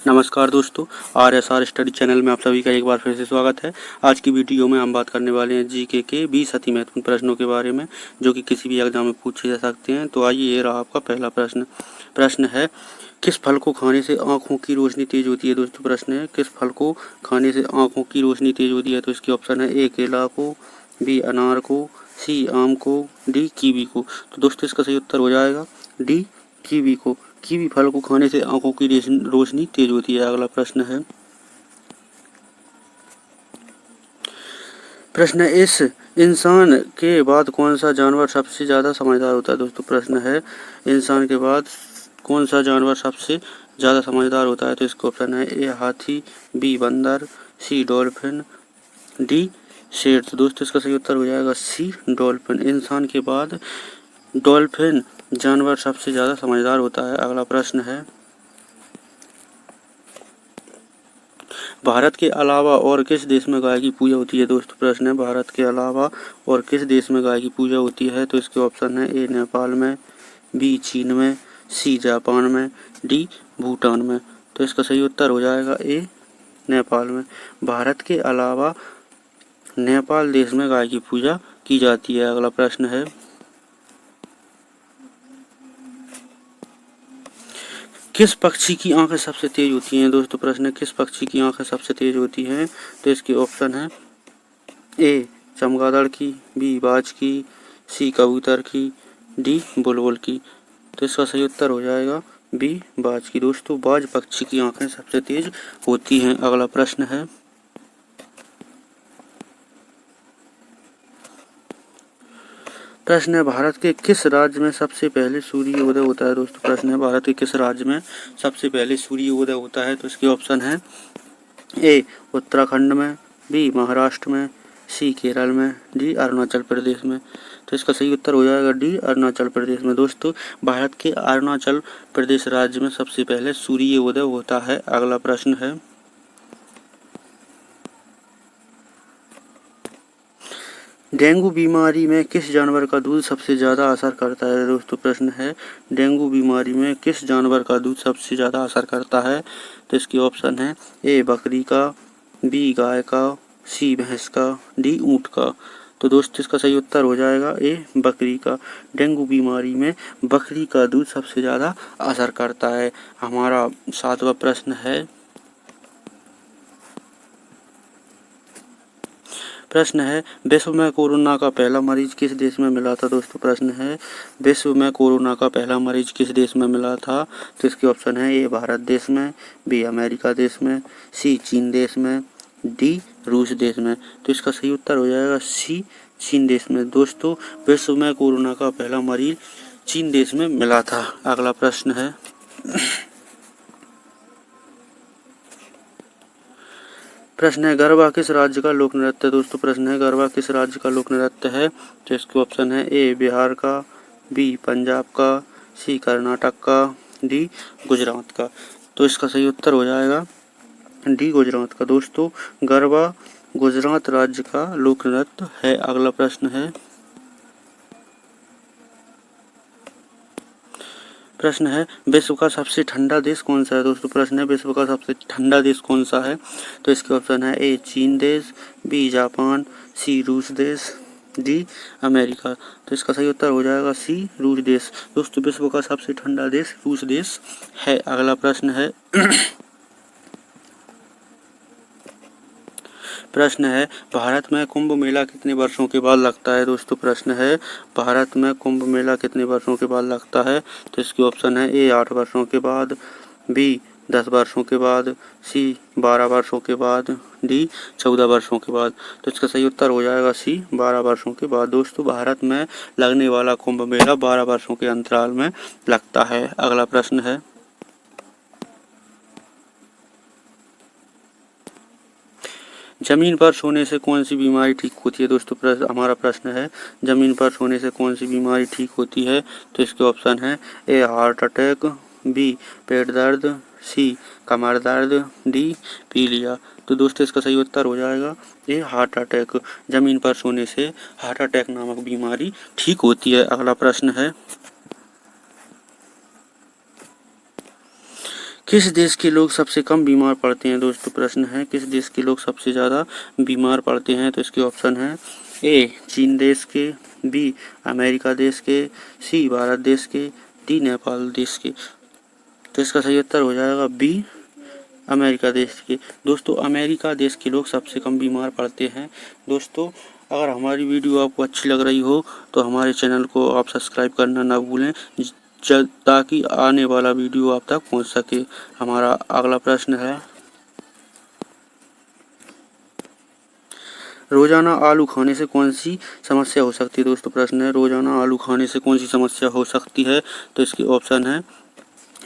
नमस्कार दोस्तों, RSR study channel में आप सभी का एक बार फिर से स्वागत है। आज की वीडियो में हम बात करने वाले हैं जीके के 20 अति महत्वपूर्ण प्रश्नों के बारे में, जो कि किसी भी एग्जाम में पूछे जा सकते हैं। तो आइए, ये रहा आपका पहला प्रश्न है, किस फल को खाने से आँखों की रोशनी तेज होती है। दोस्तों, प्रश्न है, किस फल को खाने से आँखों की रोशनी तेज होती है। तो इसके ऑप्शन है, ए केला को, बी अनार को, सी आम को, डी कीवी को। तो दोस्तों, इसका सही उत्तर हो जाएगा डी कीवी को। कीवी फल को खाने से आंखों की रोशनी तेज होती है। अगला प्रश्न है, इस इंसान के बाद कौन सा जानवर सबसे ज़्यादा समझदार होता है। दोस्तों, प्रश्न है, इंसान के बाद कौन सा जानवर सबसे ज़्यादा समझदार होता है। तो इसका ऑप्शन है, ए हाथी, बी बंदर, सी डॉल्फिन, डी शेर। तो दोस्तों, इसका सही उत्तर हो जाएगा सी डॉल्फिन। इंसान के बाद डॉल्फिन जानवर सबसे ज़्यादा समझदार होता है। अगला प्रश्न है, भारत के अलावा और किस देश में गाय की पूजा होती है। दोस्तों, प्रश्न है, भारत के अलावा और किस देश में गाय की पूजा होती है। तो इसके ऑप्शन है, ए नेपाल में, बी चीन में, सी जापान में, डी भूटान में। तो इसका सही उत्तर हो जाएगा ए नेपाल में। भारत के अलावा नेपाल देश में गाय की पूजा की जाती है। अगला प्रश्न है, किस पक्षी की आंखें सबसे तेज होती हैं। दोस्तों, प्रश्न है, किस पक्षी की आंखें सबसे तेज होती हैं। तो इसके ऑप्शन है, ए चमगादड़ की, बी बाज की, सी कबूतर की, डी बुलबुल की। तो इसका सही उत्तर हो जाएगा बी बाज की। दोस्तों, बाज पक्षी की आंखें सबसे तेज होती हैं। अगला प्रश्न है, भारत के किस राज्य में सबसे पहले सूर्योदय होता है। दोस्तों, प्रश्न है, भारत के किस राज्य में सबसे पहले सूर्योदय होता है। तो इसके ऑप्शन है, ए उत्तराखंड में, बी महाराष्ट्र में, सी केरल में, डी अरुणाचल प्रदेश में। तो इसका सही उत्तर हो जाएगा डी अरुणाचल प्रदेश में। दोस्तों, भारत के अरुणाचल प्रदेश राज्य में सबसे पहले सूर्योदय होता है। अगला प्रश्न है, डेंगू बीमारी में किस जानवर का दूध सबसे ज़्यादा असर करता है। दोस्तों, प्रश्न है, डेंगू बीमारी में किस जानवर का दूध सबसे ज़्यादा असर करता है। तो इसके ऑप्शन है, ए बकरी का, बी गाय का, सी भैंस का, डी ऊँट का। तो दोस्तों, इसका सही उत्तर हो जाएगा ए बकरी का। डेंगू बीमारी में बकरी का दूध सबसे ज़्यादा असर करता है। हमारा 7वां प्रश्न है, विश्व में कोरोना का पहला मरीज किस देश में मिला था। दोस्तों, प्रश्न है, विश्व में कोरोना का पहला मरीज किस देश में मिला था। तो इसके ऑप्शन है, ए भारत देश में, बी अमेरिका देश में, सी चीन देश में, डी रूस देश में। तो इसका सही उत्तर हो जाएगा सी चीन देश में। दोस्तों, विश्व में कोरोना का पहला मरीज चीन देश में मिला था। अगला प्रश्न है, गरबा किस राज्य का लोक नृत्य है। दोस्तों, प्रश्न है, गरबा किस राज्य का लोक नृत्य है। तो इसके ऑप्शन है, ए बिहार का, बी पंजाब का, सी कर्नाटक का, डी गुजरात का। तो इसका सही उत्तर हो जाएगा डी गुजरात का। दोस्तों, गरबा गुजरात राज्य का लोक नृत्य है। अगला प्रश्न है, विश्व का सबसे ठंडा देश कौन सा है। दोस्तों, प्रश्न है, विश्व का सबसे ठंडा देश कौन सा है। तो इसके ऑप्शन है, ए चीन देश, बी जापान, सी रूस देश, डी अमेरिका। तो इसका सही उत्तर हो जाएगा सी रूस देश। दोस्तों, विश्व का सबसे ठंडा देश रूस देश है। अगला प्रश्न है, भारत में कुंभ मेला कितने वर्षों के बाद लगता है। दोस्तों, प्रश्न है, भारत में कुंभ मेला कितने वर्षों के बाद लगता है। तो इसके ऑप्शन है, ए 8 वर्षों के बाद, बी 10 वर्षों के बाद, सी 12 वर्षों के बाद, डी 14 वर्षों के बाद। तो इसका सही उत्तर हो जाएगा सी 12 वर्षों के बाद। दोस्तों, भारत में लगने वाला कुंभ मेला 12 वर्षों के अंतराल में लगता है। अगला प्रश्न है, जमीन पर सोने से कौन सी बीमारी ठीक होती है। दोस्तों, हमारा प्रश्न है, जमीन पर सोने से कौन सी बीमारी ठीक होती है। तो इसके ऑप्शन है, ए हार्ट अटैक, बी पेट दर्द, सी कमर दर्द, डी पीलिया। तो दोस्तों, इसका सही उत्तर हो जाएगा ए हार्ट अटैक। जमीन पर सोने से हार्ट अटैक नामक बीमारी ठीक होती है। अगला प्रश्न है, किस देश के लोग सबसे कम बीमार पड़ते हैं दोस्तों? प्रश्न है किस देश के लोग सबसे ज़्यादा बीमार पड़ते हैं? तो इसके ऑप्शन है ए चीन देश के, बी अमेरिका देश के, सी भारत देश के, डी नेपाल देश के। तो इसका सही उत्तर हो जाएगा बी अमेरिका देश के। दोस्तों अमेरिका देश के लोग सबसे कम बीमार पड़ते हैं। दोस्तों अगर हमारी वीडियो आपको अच्छी लग रही हो तो हमारे चैनल को आप सब्सक्राइब करना ना भूलें ताकि आने वाला वीडियो आप तक पहुंच सके। हमारा अगला प्रश्न है, रोजाना आलू खाने से कौन सी समस्या हो सकती है? दोस्तों प्रश्न है रोजाना आलू खाने से कौन सी समस्या हो सकती है? तो इसके ऑप्शन है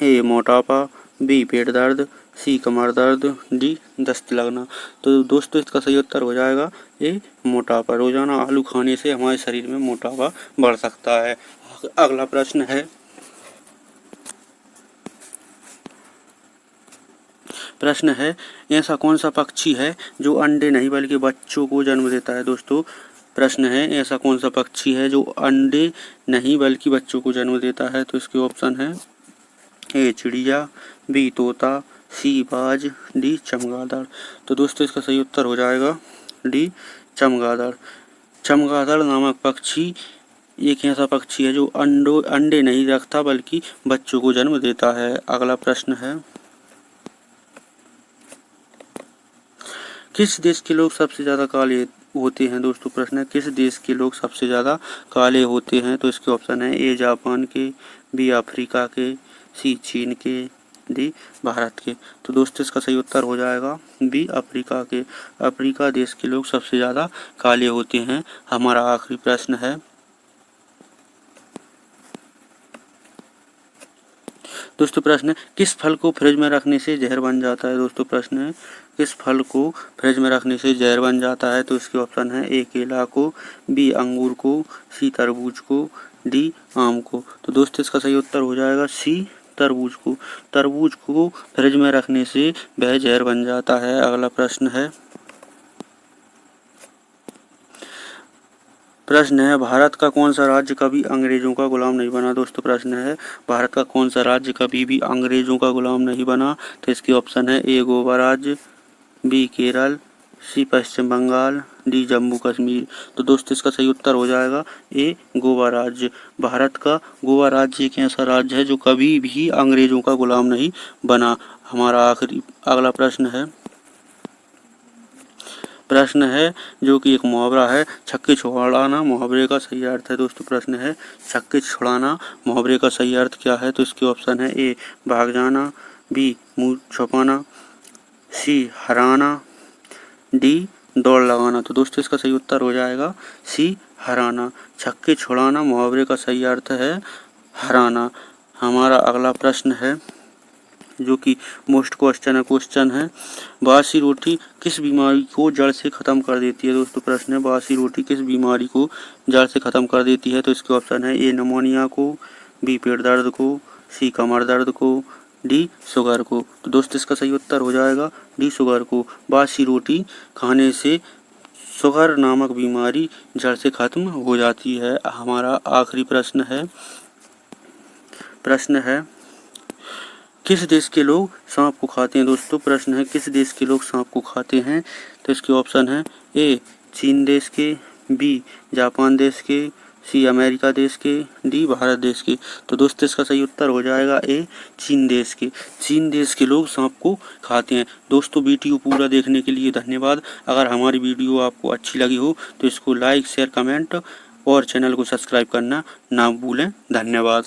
ए मोटापा, बी पेट दर्द, सी कमर दर्द, डी दस्त लगना। तो दोस्तों इसका सही उत्तर हो जाएगा ए मोटापा। रोजाना आलू खाने से हमारे शरीर में मोटापा बढ़ सकता है। अगला प्रश्न है, ऐसा कौन सा पक्षी है जो अंडे नहीं बल्कि बच्चों को जन्म देता है? दोस्तों प्रश्न है ऐसा कौन सा पक्षी है जो अंडे नहीं बल्कि बच्चों को जन्म देता है? तो इसके ऑप्शन है ए चिड़िया, बी तोता, सी बाज, डी चमगादड़। तो दोस्तों इसका सही उत्तर हो जाएगा डी चमगादड़। चमगादड़ नामक पक्षी एक ऐसा पक्षी है जो अंडे नहीं रखता बल्कि बच्चों को जन्म देता है। अगला प्रश्न है, किस देश के लोग सबसे ज़्यादा काले होते हैं? दोस्तों प्रश्न है किस देश के लोग सबसे ज़्यादा काले होते हैं? तो इसके ऑप्शन है ए जापान के, बी अफ्रीका के, सी चीन के, डी भारत के। तो दोस्तों इसका सही उत्तर हो जाएगा बी अफ्रीका के। अफ्रीका देश के लोग सबसे ज़्यादा काले होते हैं। हमारा आखिरी प्रश्न है, दोस्तों प्रश्न है किस फल को फ्रिज में रखने से जहर बन जाता है? दोस्तों प्रश्न है किस फल को फ्रिज में रखने से जहर बन जाता है? तो इसके ऑप्शन है ए केला को, बी अंगूर को, सी तरबूज को, डी आम को। तो दोस्तों इसका सही उत्तर हो जाएगा सी तरबूज को। तरबूज को फ्रिज में रखने से वह जहर बन जाता है। अगला प्रश्न है, भारत का कौन सा राज्य कभी अंग्रेजों का गुलाम नहीं बना? दोस्तों प्रश्न है भारत का कौन सा राज्य कभी भी अंग्रेजों का गुलाम नहीं बना? तो इसके ऑप्शन है ए गोवा राज्य, बी केरल, सी पश्चिम बंगाल, डी जम्मू कश्मीर। तो दोस्तों इसका सही उत्तर हो जाएगा ए गोवा राज्य। भारत का गोवा राज्य एक ऐसा राज्य है जो कभी भी अंग्रेजों का गुलाम नहीं बना। हमारा अगला प्रश्न है जो कि एक मुहावरा है, छक्के छुड़ाना मुहावरे का सही अर्थ है। दोस्तों प्रश्न है छक्के छुड़ाना मुहावरे का सही अर्थ क्या है? तो इसके ऑप्शन है ए भाग जाना, बी मुंह छुपाना, सी हराना, डी दौड़ लगाना। तो दोस्तों इसका सही उत्तर हो जाएगा सी हराना। छक्के छुड़ाना मुहावरे का सही अर्थ है हराना। हमारा अगला प्रश्न है जो कि मोस्ट क्वेश्चन है, बासी रोटी किस बीमारी को जड़ से ख़त्म कर देती है? दोस्तों प्रश्न है बासी रोटी किस बीमारी को जड़ से ख़त्म कर देती है? तो इसके ऑप्शन है ए निमोनिया को, बी पेट दर्द को, सी कमर दर्द को, डी शुगर को। तो दोस्तों इसका सही उत्तर हो जाएगा डी शुगर को। बासी रोटी खाने से शुगर नामक बीमारी जड़ से खत्म हो जाती है। हमारा आखिरी प्रश्न है किस देश के लोग सांप को खाते हैं? दोस्तों प्रश्न है किस देश के लोग सांप को खाते हैं? तो इसके ऑप्शन है ए चीन देश के, बी जापान देश के, सी अमेरिका देश के, डी भारत देश के। तो दोस्तों इसका सही उत्तर हो जाएगा ए चीन देश के। चीन देश के लोग सांप को खाते हैं। दोस्तों वीडियो पूरा देखने के लिए धन्यवाद। अगर हमारी वीडियो आपको अच्छी लगी हो तो इसको लाइक शेयर कमेंट और चैनल को सब्सक्राइब करना ना भूलें। धन्यवाद।